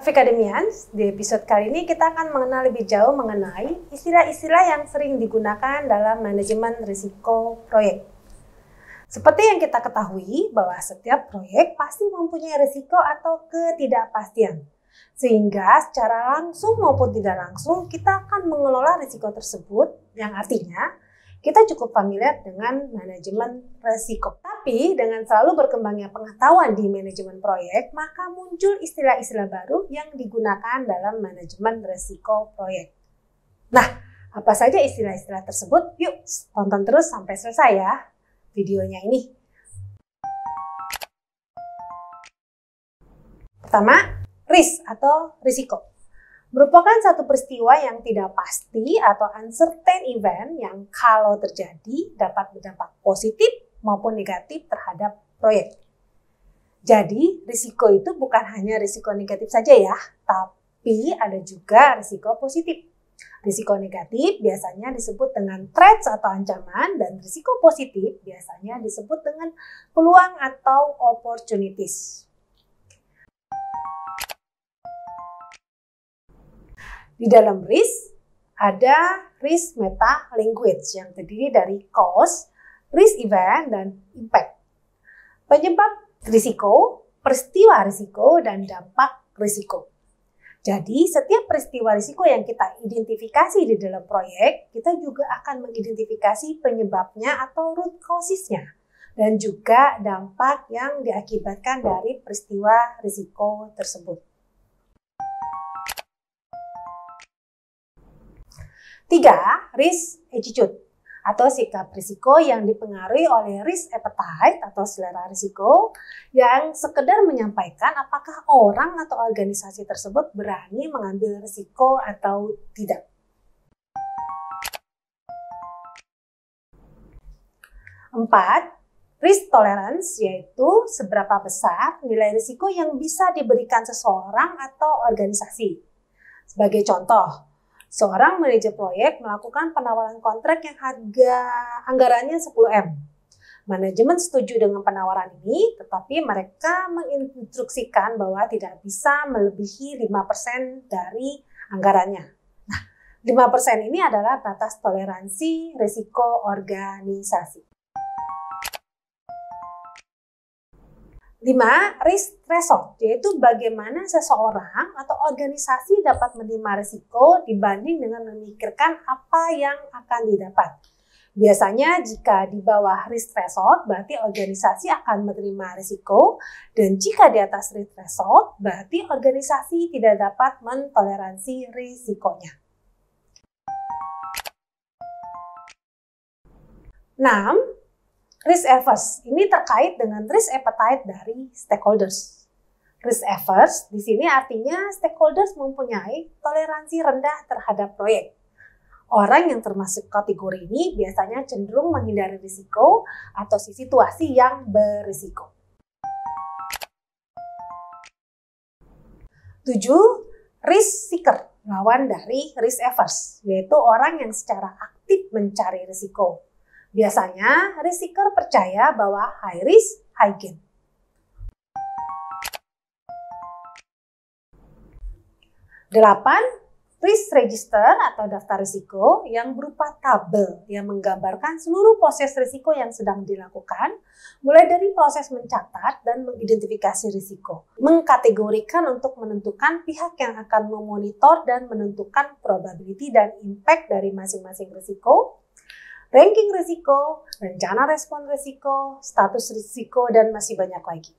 Afikademians, di episode kali ini kita akan mengenal lebih jauh mengenai istilah-istilah yang sering digunakan dalam manajemen risiko proyek. Seperti yang kita ketahui bahwa setiap proyek pasti mempunyai risiko atau ketidakpastian. Sehingga secara langsung maupun tidak langsung kita akan mengelola risiko tersebut, yang artinya kita cukup familiar dengan manajemen risiko. Tapi dengan selalu berkembangnya pengetahuan di manajemen proyek, maka muncul istilah-istilah baru yang digunakan dalam manajemen risiko proyek. Nah, apa saja istilah-istilah tersebut? Yuk, tonton terus sampai selesai ya videonya ini. Pertama, risk atau risiko. Merupakan satu peristiwa yang tidak pasti atau uncertain event yang kalau terjadi dapat berdampak positif maupun negatif terhadap proyek. Jadi, risiko itu bukan hanya risiko negatif saja ya, tapi ada juga risiko positif. Risiko negatif biasanya disebut dengan threats atau ancaman, dan risiko positif biasanya disebut dengan peluang atau opportunities. Di dalam risk, ada risk meta language yang terdiri dari cause, risk event, dan impact. Penyebab risiko, peristiwa risiko, dan dampak risiko. Jadi, setiap peristiwa risiko yang kita identifikasi di dalam proyek, kita juga akan mengidentifikasi penyebabnya atau root causes-nya, dan juga dampak yang diakibatkan dari peristiwa risiko tersebut. 3. Risk attitude atau sikap risiko yang dipengaruhi oleh risk appetite atau selera risiko yang sekedar menyampaikan apakah orang atau organisasi tersebut berani mengambil risiko atau tidak. 4. Risk tolerance yaitu seberapa besar nilai risiko yang bisa diberikan seseorang atau organisasi. Sebagai contoh, seorang manajer proyek melakukan penawaran kontrak yang harga anggarannya 10M. Manajemen setuju dengan penawaran ini, tetapi mereka menginstruksikan bahwa tidak bisa melebihi 5% dari anggarannya. Nah, 5% ini adalah batas toleransi risiko organisasi. 5. Risk threshold, yaitu bagaimana seseorang atau organisasi dapat menerima risiko dibanding dengan memikirkan apa yang akan didapat. Biasanya jika di bawah risk threshold, berarti organisasi akan menerima risiko, dan jika di atas risk threshold, berarti organisasi tidak dapat mentoleransi risikonya. 6. Risk averse ini terkait dengan risk appetite dari stakeholders. Risk averse di sini artinya stakeholders mempunyai toleransi rendah terhadap proyek. Orang yang termasuk kategori ini biasanya cenderung menghindari risiko atau situasi yang berisiko. 7. Risk seeker, lawan dari risk averse, yaitu orang yang secara aktif mencari risiko. Biasanya, risk seeker percaya bahwa high risk, high gain. 8. Risk register atau daftar risiko yang berupa tabel yang menggambarkan seluruh proses risiko yang sedang dilakukan, mulai dari proses mencatat dan mengidentifikasi risiko, mengkategorikan untuk menentukan pihak yang akan memonitor dan menentukan probability dan impact dari masing-masing risiko, ranking risiko, rencana respon risiko, status risiko, dan masih banyak lagi.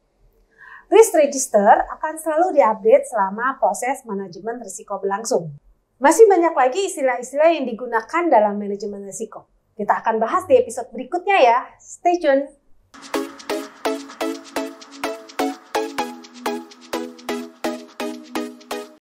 Risk register akan selalu diupdate selama proses manajemen risiko berlangsung. Masih banyak lagi istilah-istilah yang digunakan dalam manajemen risiko. Kita akan bahas di episode berikutnya ya. Stay tune!